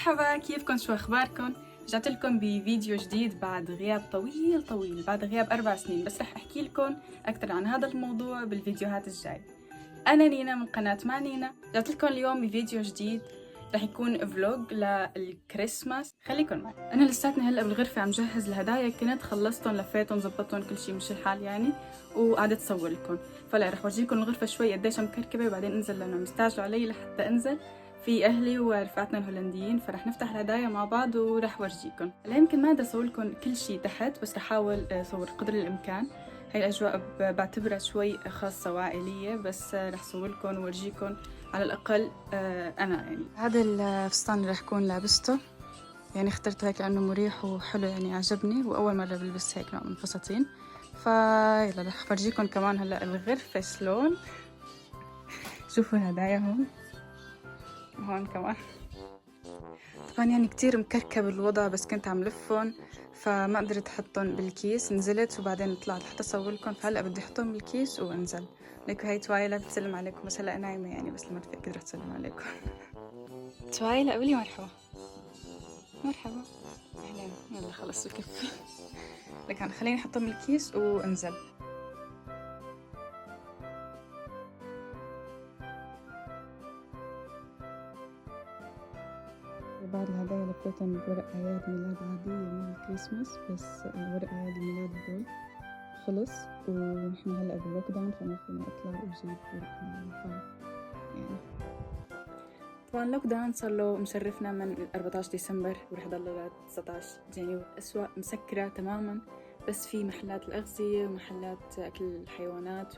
مرحبا، كيفكن؟ شو اخباركن؟ رجعت لكم بفيديو جديد بعد غياب طويل بعد غياب 4 سنين، بس رح احكي لكم اكثر عن هذا الموضوع بالفيديوهات الجاي. انا نينا من قناة مع نينا، رجعت لكم اليوم بفيديو جديد رح يكون فلوج للكريسماس. خليكن معي. انا لساتني هلا بالغرفة عم جهز الهدايا، كنت خلصتهم لفيتهم زبطتهم كل شيء مش الحال يعني، وقعدت اصور لكم. فلا رح ورجيكم الغرفة شوي قديش مكركبة وبعدين انزل لانه مستعجلوا علي لحتى انزل. في اهلي ورفقاتنا الهولنديين، فرح نفتح الهدايا مع بعض ورح ورجيكم. هلا يمكن ما بدي اصور لكم كل شيء تحت، بس رح احاول اصور قدر الامكان. هاي الاجواء بعتبرها شوي خاصه وعائليه، بس رح اصور لكم وورجيكم على الاقل انا يعني. هذا الفستان اللي رح كون لابسته، يعني اخترته هيك لانه مريح وحلو، يعني عجبني واول مره بلبس هيك نوع من الفساتين. فيلا رح افرجيكم كمان هلا الغرفه شلون. شوفوا الهدايا هون كمان. طبعا يعني كتير مكركب الوضع، بس كنت عم لفهم فما قدرت احطهم بالكيس، نزلت وبعدين طلعت لحتى اصور لكم. فهلا بدي احطهم بالكيس وانزل. ليكو هاي توايلا بتسلم عليكم، بس هلا نايمه يعني، بس لما تفيق قدرت تسلم عليكم. توايلا قولي مرحبا. مرحبا اهلا. يلا خلص بكفي. لكن خليني احطهم بالكيس وانزل. بعض الهدايا لفيتهم بورق أعياد ميلاد عادية من الكريسماس، بس ورق أعياد الميلاد دول خلص ونحن هلأ باللوك داون، فما فينا أطلع وأجيب ورق يعني. طبعا اللوك داون صار له مشرفنا من 14 ديسمبر ورح يضل ل 19 جانيوري. الأسواق مسكرة تماما، بس في محلات الأغذية ومحلات أكل الحيوانات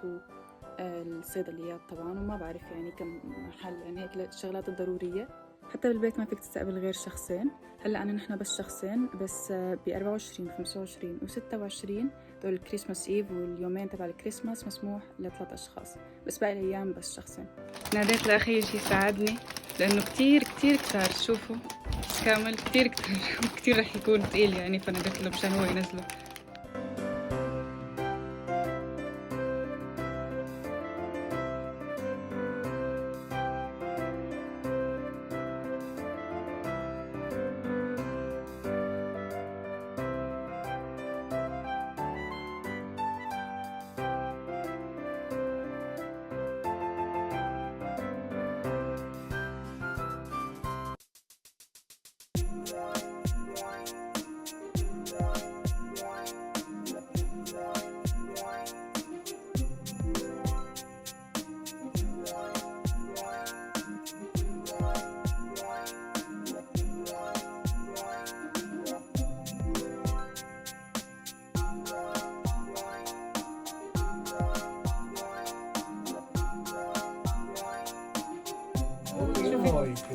والصيدليات طبعا، وما بعرف يعني كم محل، يعني هيك الشغلات الضرورية. حتى بالبيت ما فيك تستقبل غير شخصين. هلا نحن بس شخصين، بس ب 24 و 25 و 26 دول الكريسماس ايف واليومين تبع الكريسماس مسموح ل3 اشخاص، بس باقي الايام بس شخصين. ناديت لاخي يجي يساعدني لانه كتير كتار، شوفوا كامل كتير كتير رح يكون ثقيل يعني، فناديت له مشان هو ينزله.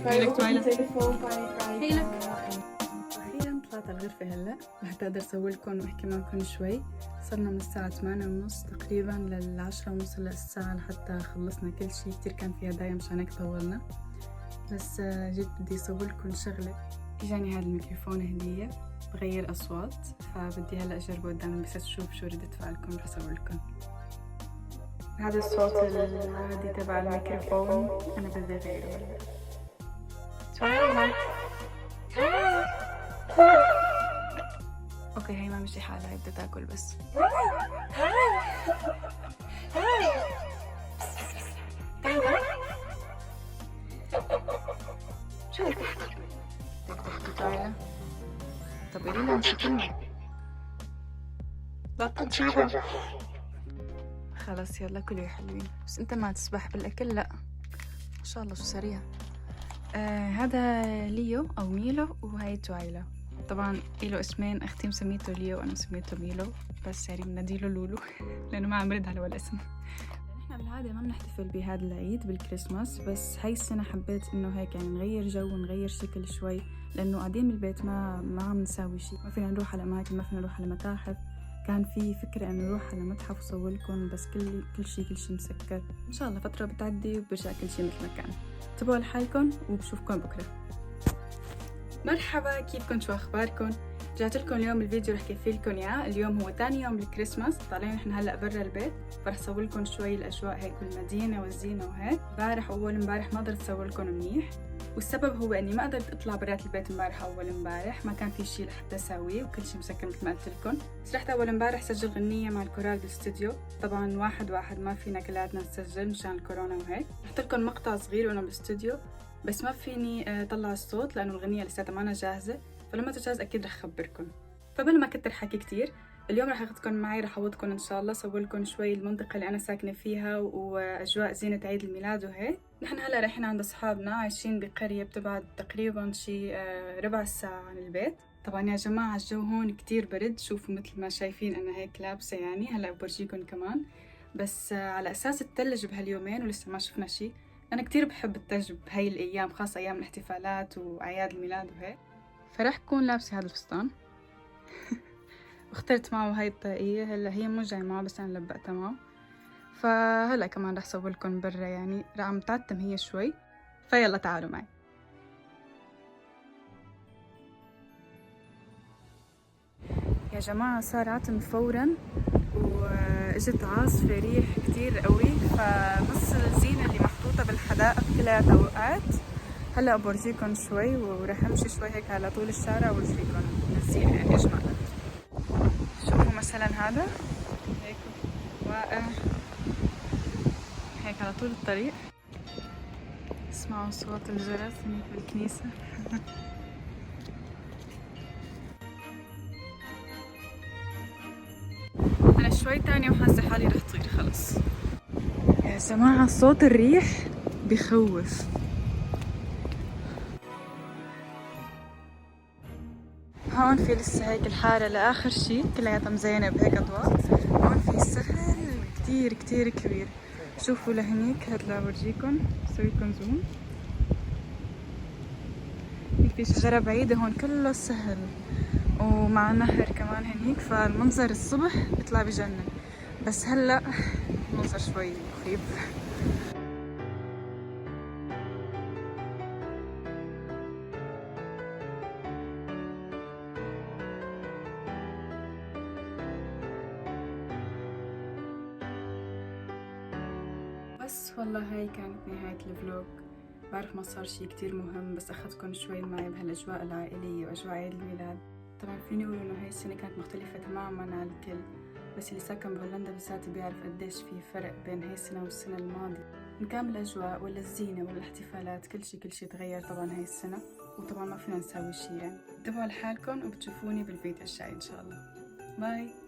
هيلك توايلا. هيلك. أخيرا طلعت على الغرفة هلا لحتى أقدر أسوي لكم وأحكي معكم شوي. صرنا من الساعة 8:30 تقريبا لل10:30 للساعة لحتى خلصنا كل شي. كتير كان في هدايا مشان هيك طولنا، بس جيت بدي أسوي لكم شغلة. إجاني هذا الميكروفون هدية بغير أصوات، فبدي هلا أجربه قدام البس أشوف شو ردة فعلكم. رح أسوي لكم هذا الصوت العادي تبع الميكروفون، أنا بدي أغيره. اوكي هي ما مشي حالها، هي بدها تاكل بس. شو بدك تحكي؟ بدك تحكي تعالى. طب قولي لها امشي كلمة. لا تنشيها. خلص يلا كلوا يا حلوين، بس انت ما تسبح بالاكل. لا ما شاء الله شو سريع. هذا ليو او ميلو، وهي توايلا. طبعا له اسمين، اختي مسميته ليو وانا مسميته ميلو، بس يعني بناديله لولو لانه ما عم رد على ولا اسم. نحن بالعاده ما بنحتفل بهذا العيد بالكريسماس، بس هاي السنه حبيت انه هيك يعني نغير جو ونغير شكل شوي، لانه قاعدين بالبيت ما عم نساوي شيء. ما فينا نروح على اماكن، ما فينا نروح على متاحف. كان في فكره انه نروح على متحف وصور لكم، بس كل شيء مسكر. ان شاء الله فتره بتعدي وبرجع كل شيء مثل ما كان. انتبهوا لحالكم وبشوفكم بكره. مرحبا، كيفكن؟ شو اخباركن؟ رجعت لكم اليوم الفيديو رح كفي لكم اياه. اليوم هو ثاني يوم الكريسماس، طالعين احنا هلا برا البيت، فرح صور لكم شوي الاجواء هيك بالمدينه والزينه وهيك. امبارح ما قدرت اصور لكم منيح، والسبب هو اني ما قدرت اطلع برات البيت امبارح ما كان في شيء لحتى اسويه وكل شيء مسكر مثل ما قلت لكم. بس رحت اول امبارح سجل غنيه مع الكورال بالاستوديو، طبعا واحد ما فينا كلياتنا نسجل مشان الكورونا وهيك. رحت لكم مقطع صغير وانا بالاستوديو، بس ما فيني اطلع الصوت لانه الغنيه لساتها ما أنا جاهزه، فلما تجهز اكيد رح اخبركم. فبلا ما كتر حكي كتير، اليوم رح اخذكم معي، رح اعوضكم ان شاء الله، صور لكم شوي المنطقه اللي انا ساكنه فيها واجواء زينه عيد الميلاد وهيك. نحن هلا رايحين عند اصحابنا، عايشين بقريه بتبعد تقريبا شي ربع ساعه عن البيت. طبعا يا جماعه الجو هون كتير برد، شوفوا مثل ما شايفين انا هيك لابسه، يعني هلا بورجيكم كمان. بس على اساس التلج بهاليومين ولسه ما شفنا شي. انا كتير بحب التلج بهاي الايام، خاصه ايام الاحتفالات واعياد الميلاد وهيك. فرح كون لابسه هذا الفستان واخترت معه هاي الطاقية. هلا هي مو جاي معه بس انا لبقتها معه. فهلا كمان رح صور لكم برا، يعني عم تعتم هي شوي، فيلا تعالوا معي. يا جماعة صار عتم فورا واجت عاصفة ريح كتير قوي، فنص الزينة اللي محطوطة بالحدائق كلها وقعت. هلا بورجيكم شوي ورح امشي شوي هيك على طول الشارع وورجيكم الزينة يعني اجمل. شوفوا مثلا هذا هيك واقع هيك على طول الطريق، اسمعوا صوت الجرس هنيك بالكنيسة. أنا شوي تانية وحاسة حالي رح طير خلص. يا جماعة صوت الريح بخوف. هون في لسه هيك الحارة لآخر شي كلياتها مزينة بهيك أضواء. هون في سهل كتير كتير كبير، شوفوا لهنيك، هلا بورجيكم بسويلكم زوم. هيك في شجرة بعيدة هون كله سهل ومع نهر كمان هنيك، فالمنظر الصبح بيطلع بجنن، بس هلا المنظر شوي مخيف. بس والله هاي كانت نهاية الفلوج. بعرف ما صار شي كتير مهم، بس أخذكم شوي معي بهالأجواء العائلية وأجواء عيد الميلاد. طبعا فيني أقول إنه هاي السنة كانت مختلفة تماما عن الكل، بس اللي ساكن بهولندا بالذات بيعرف قديش في فرق بين هاي السنة والسنة الماضية، إن كان بالأجواء ولا الزينة ولا الاحتفالات، كل شي تغير طبعا هاي السنة، وطبعا ما فينا نسوي شي يعني. انتبهوا لحالكم وبتشوفوني بالفيديو الجاي إن شاء الله. باي.